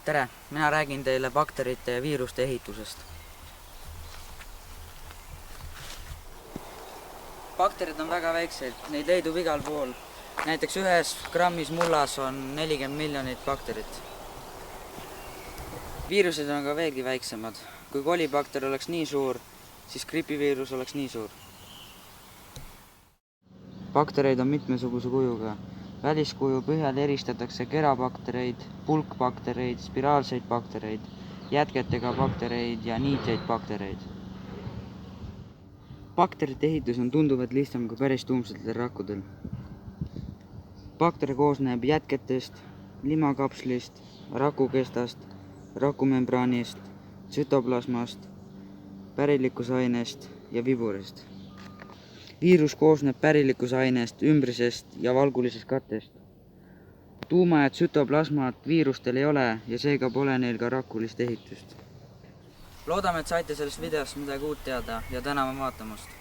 tere, mina räägin teile bakterite ja viiruste ehitusest. Bakterid on väga väikseid, neid leidub igal pool. Näiteks ühes grammis mullas on 40 miljonit bakterit. Viirused on aga veelgi väiksemad. Kui kolibakter oleks nii suur, siis gripiviirus oleks nii suur. Baktereid on mitmesuguse kujuga. Väliskuju põhjal eristatakse kerabaktereid, pulkbaktereid, spiraalseid baktereid, jätketega baktereid ja niitjaid baktereid. Bakterite ehitus on tunduvalt lihtsam kui päris tuumsetel rakkudel. Bakter koosneb jätketest, limakapslist, rakukestast, rakumembraanist, tsütoplasmast, pärillikusainest ja viburist. Viirus koosneb pärillikusainest, ümbrisest ja valgulisest kattest. Tuuma- ja tsütoplasmat viirustel ei ole ja seega pole neil ka rakulist ehitust. Loodame, et saite sellest videost midagi uut teada ja täname vaatamast.